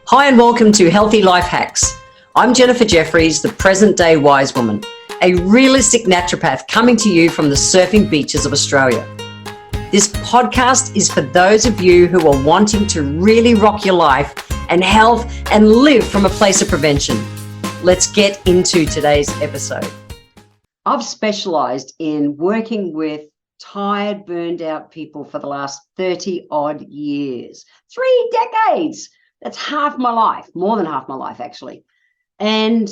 Hi and welcome to Healthy Life Hacks. I'm Jefferies, the present-day wise woman, a realistic naturopath coming to you from the surfing beaches of Australia. This podcast is for those of you who are wanting to really rock your life and health and live from a place of prevention. Let's get into today's episode. I've specialized in working with tired, burned out people for the last 30 odd years, 3 decades. That's half my life, more than half my life, actually. And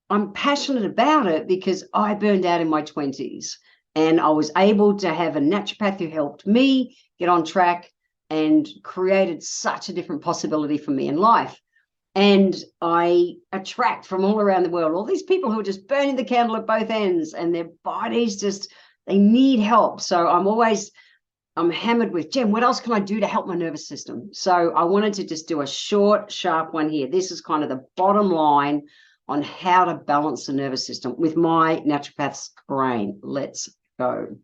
I'm passionate about it because I burned out in my 20s and I was able to have a naturopath who helped me get on track and created such a different possibility for me in life. And I attract from all around the world all these people who are just burning the candle at both ends and their bodies just, they need help. So I'm hammered with, Jen, what else can I do to help my nervous system? So I wanted to just do a short, sharp one here. This is kind of the bottom line on how to balance the nervous system with my naturopath's brain. Let's go.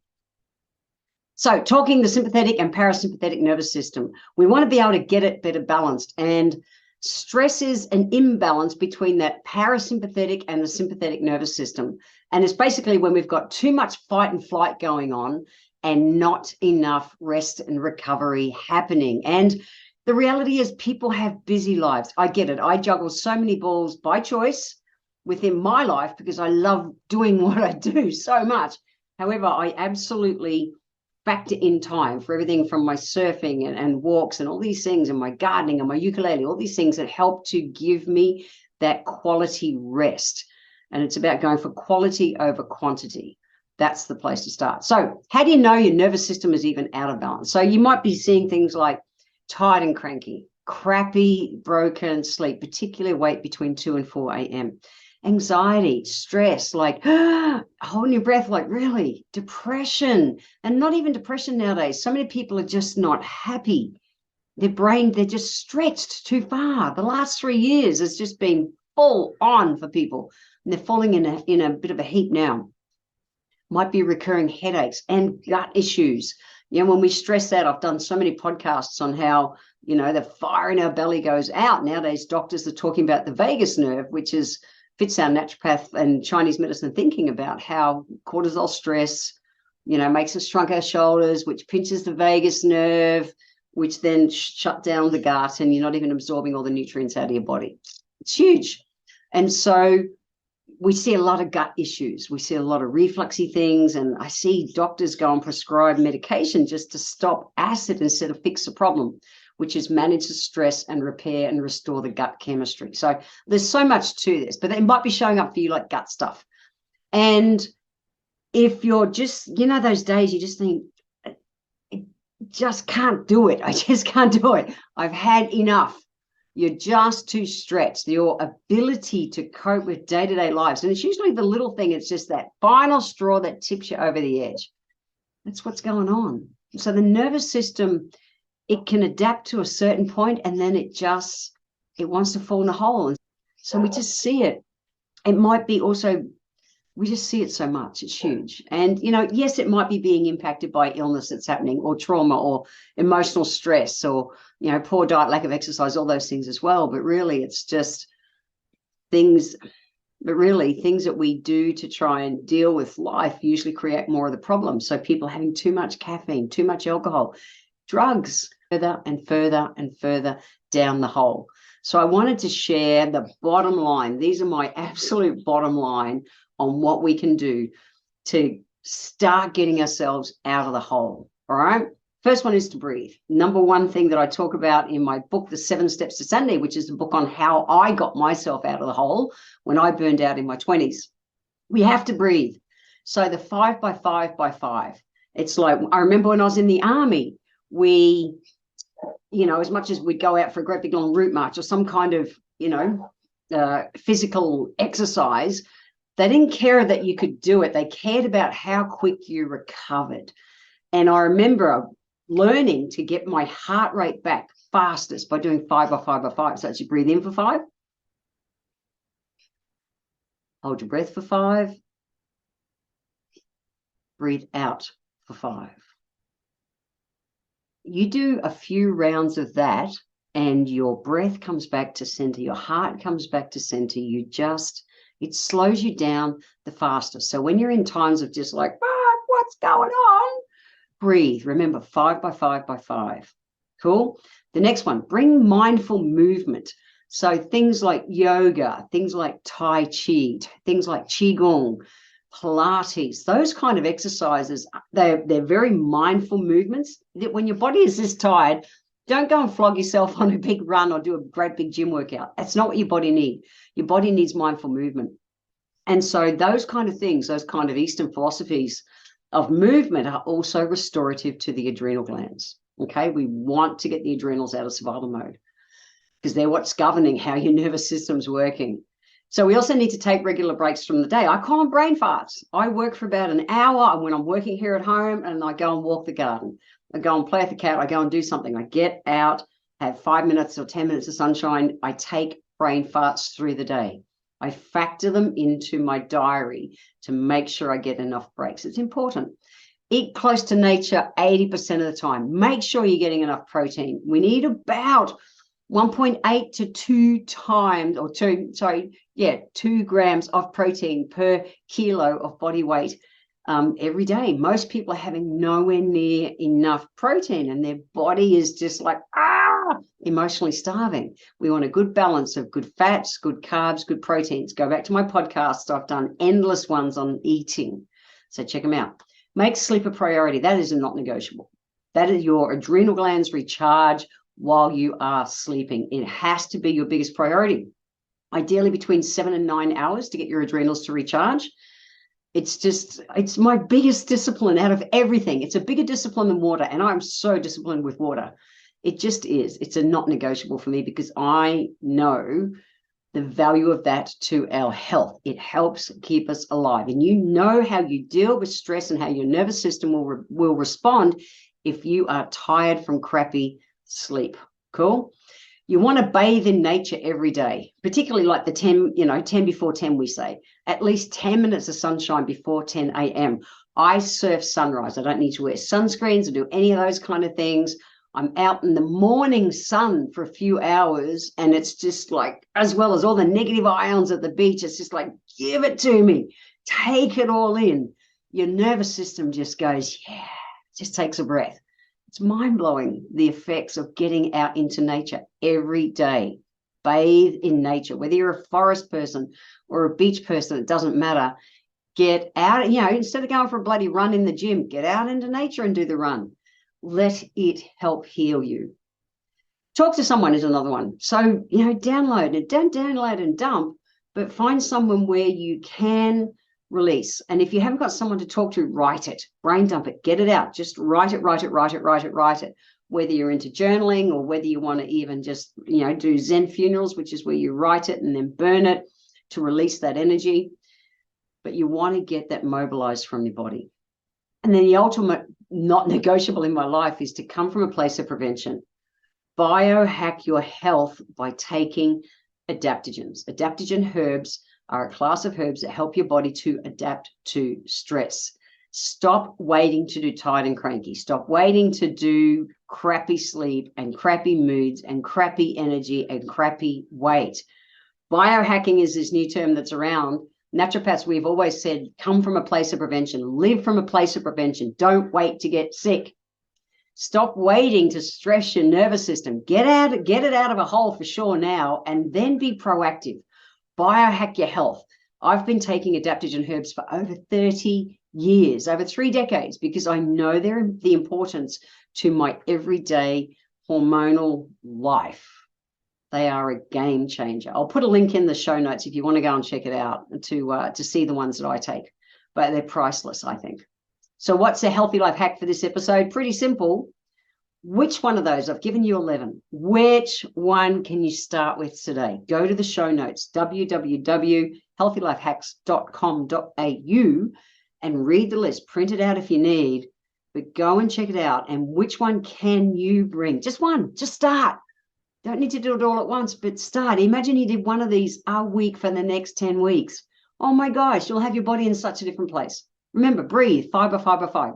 So talking the sympathetic and parasympathetic nervous system, we want to be able to get it better balanced. And stress is an imbalance between that parasympathetic and the sympathetic nervous system. And it's basically when we've got too much fight and flight going on and not enough rest and recovery happening. And the reality is people have busy lives. I get it. I juggle so many balls by choice within my life because I love doing what I do so much. However, I absolutely factor in time for everything from my surfing and walks and all these things and my gardening and my ukulele, all these things that help to give me that quality rest. And it's about going for quality over quantity. That's the place to start. So how do you know your nervous system is even out of balance? So you might be seeing things like tired and cranky, crappy, broken sleep, particularly awake between 2 and 4 a.m., anxiety, stress, like holding your breath, like really, depression, and not even depression nowadays. So many people are just not happy. Their brain, they're just stretched too far. The last 3 years has just been full on for people, and they're falling in a bit of a heap now. Might be recurring headaches and gut issues. You know, when we stress out, I've done so many podcasts on how, the fire in our belly goes out. Nowadays, doctors are talking about the vagus nerve, which fits our naturopath and Chinese medicine thinking about how cortisol stress, makes us shrunk our shoulders, which pinches the vagus nerve, which then shut down the gut, and you're not even absorbing all the nutrients out of your body. It's huge. And so we see a lot of gut issues. We see a lot of refluxy things, and I see doctors go and prescribe medication just to stop acid instead of fix the problem, which is manage the stress and repair and restore the gut chemistry. So there's so much to this, but it might be showing up for you like gut stuff. And if you're just, those days you just think, I just can't do it. I just can't do it. I've had enough. You're just too stretched. Your ability to cope with day-to-day lives. And it's usually the little thing. It's just that final straw that tips you over the edge. That's what's going on. So the nervous system, it can adapt to a certain point, and then it wants to fall in a hole. And so we just see it. It might be also, we just see it so much. It's huge. And, yes, it might be being impacted by illness that's happening, or trauma, or emotional stress, or, poor diet, lack of exercise, all those things as well. But really, it's just things that we do to try and deal with life usually create more of the problem. So people having too much caffeine, too much alcohol, drugs, further and further and further down the hole. So I wanted to share the bottom line. These are my absolute bottom line on what we can do to start getting ourselves out of the hole. All right. First one is to breathe. Number one thing that I talk about in my book, The 7 Steps to Sanity, which is the book on how I got myself out of the hole when I burned out in my 20s. We have to breathe. So the 5 by 5 by 5. It's like, I remember when I was in the army, we, as much as we'd go out for a great big long route march or some kind of, physical exercise, they didn't care that you could do it. They cared about how quick you recovered. And I remember learning to get my heart rate back fastest by doing 5 by 5 by 5. So you breathe in for 5, hold your breath for 5, breathe out for 5. You do a few rounds of that, and your breath comes back to center, your heart comes back to center, it slows you down the fastest. So when you're in times of just like, what's going on? Breathe. Remember, 5 by 5 by 5. Cool. The next one, bring mindful movement. So things like yoga, things like Tai Chi, things like Qigong, Pilates, those kind of exercises, they're very mindful movements. That when your body is this tired, don't go and flog yourself on a big run or do a great big gym workout. That's not what your body needs. Your body needs mindful movement. And so those kind of things, those kind of Eastern philosophies of movement are also restorative to the adrenal glands. Okay, we want to get the adrenals out of survival mode because they're what's governing how your nervous system's working. So we also need to take regular breaks from the day. I call them brain farts. I work for about an hour when I'm working here at home, and I go and walk the garden. I go and play with the cat. I go and do something. I get out, have 5 minutes or 10 minutes of sunshine. I take brain farts through the day. I factor them into my diary to make sure I get enough breaks. It's important. Eat close to nature 80% of the time. Make sure you're getting enough protein. We need about 1.8 to 2 times, or 2 grams of protein per kilo of body weight every day. Most people are having nowhere near enough protein, and their body is just like, emotionally starving. We want a good balance of good fats, good carbs, good proteins. Go back to my podcast. I've done endless ones on eating. So check them out. Make sleep a priority. That is not negotiable. That is your adrenal glands recharge while you are sleeping. It has to be your biggest priority. Ideally between 7 and 9 hours to get your adrenals to recharge. It's my biggest discipline out of everything. It's a bigger discipline than water, and I'm so disciplined with water. It just is. It's a not negotiable for me because I know the value of that to our health. It helps keep us alive. And you know how you deal with stress and how your nervous system will respond if you are tired from crappy sleep. Cool? You want to bathe in nature every day, particularly like the 10 before 10, we say. At least 10 minutes of sunshine before 10 a.m. I surf sunrise. I don't need to wear sunscreens or do any of those kind of things. I'm out in the morning sun for a few hours, and it's just like, as well as all the negative ions at the beach, it's just like, give it to me. Take it all in. Your nervous system just goes, just takes a breath. It's mind-blowing, the effects of getting out into nature every day. Bathe in nature. Whether you're a forest person or a beach person, it doesn't matter. Get out, instead of going for a bloody run in the gym, get out into nature and do the run. Let it help heal you. Talk to someone is another one. So, download it. Don't download and dump, but find someone where you can release. And if you haven't got someone to talk to, write it, brain dump it, get it out. Just write it. Whether you're into journaling or whether you want to even just, do Zen funerals, which is where you write it and then burn it to release that energy. But you want to get that mobilized from your body. And then the ultimate not negotiable in my life is to come from a place of prevention. Biohack your health by taking adaptogens. Adaptogen herbs are a class of herbs that help your body to adapt to stress. Stop waiting to do tired and cranky. Stop waiting to do crappy sleep and crappy moods and crappy energy and crappy weight. Biohacking is this new term that's around. Naturopaths, we've always said, come from a place of prevention, live from a place of prevention. Don't wait to get sick. Stop waiting to stress your nervous system. Get it out of a hole for sure now, and then be proactive. Biohack your health. I've been taking adaptogen herbs for over 30 years, over 3 decades, because I know the importance to my everyday hormonal life. They are a game changer. I'll put a link in the show notes if you want to go and check it out to see the ones that I take, but they're priceless, I think. So what's a healthy life hack for this episode? Pretty simple. Which one of those? I've given you 11. Which one can you start with today? Go to the show notes, www.healthylifehacks.com.au, and read the list. Print it out if you need, but go and check it out. And which one can you bring? Just one. Just start. Don't need to do it all at once, but start. Imagine you did one of these a week for the next 10 weeks. Oh my gosh, you'll have your body in such a different place. Remember, breathe, 5 by 5 by 5.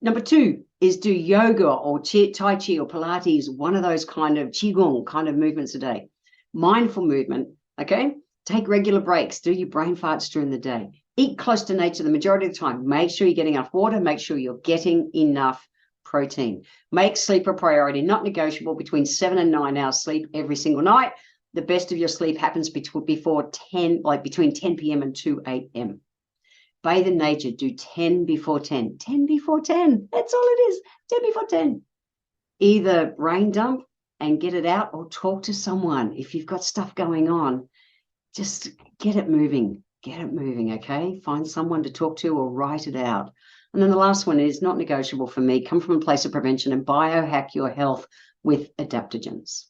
Number 2 is do yoga or Tai Chi or Pilates, one of those kind of Qigong kind of movements a day. Mindful movement, okay? Take regular breaks, do your brain farts during the day. Eat close to nature the majority of the time. Make sure you're getting enough water, make sure you're getting enough protein. Make sleep a priority, not negotiable, between 7 and 9 hours sleep every single night. The best of your sleep happens between 10 p.m. and 2 a.m. Bathe in nature, do 10 before 10. 10 before 10, that's all it is, 10 before 10. Either brain dump and get it out or talk to someone. If you've got stuff going on, just get it moving, okay? Find someone to talk to or write it out. And then the last one is not negotiable for me. Come from a place of prevention and biohack your health with adaptogens.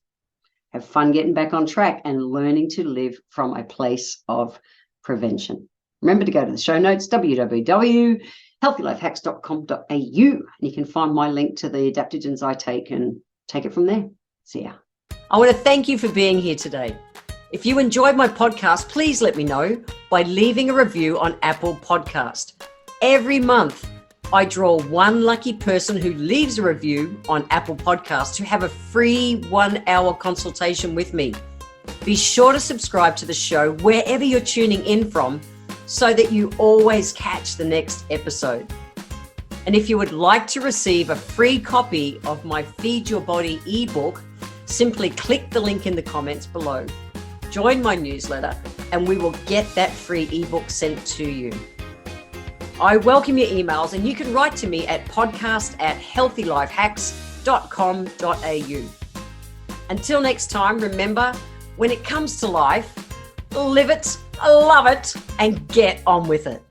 Have fun getting back on track and learning to live from a place of prevention. Remember to go to the show notes, www.healthylifehacks.com.au, and you can find my link to the adaptogens I take and take it from there. See ya. I want to thank you for being here today. If you enjoyed my podcast, please let me know by leaving a review on Apple Podcast. Every month, I draw one lucky person who leaves a review on Apple Podcasts to have a free 1-hour consultation with me. Be sure to subscribe to the show wherever you're tuning in from so that you always catch the next episode. And if you would like to receive a free copy of my Feed Your Body ebook, simply click the link in the comments below. Join my newsletter and we will get that free ebook sent to you. I welcome your emails and you can write to me at podcast@healthylifehacks.com.au. Until next time, remember, when it comes to life, live it, love it, and get on with it.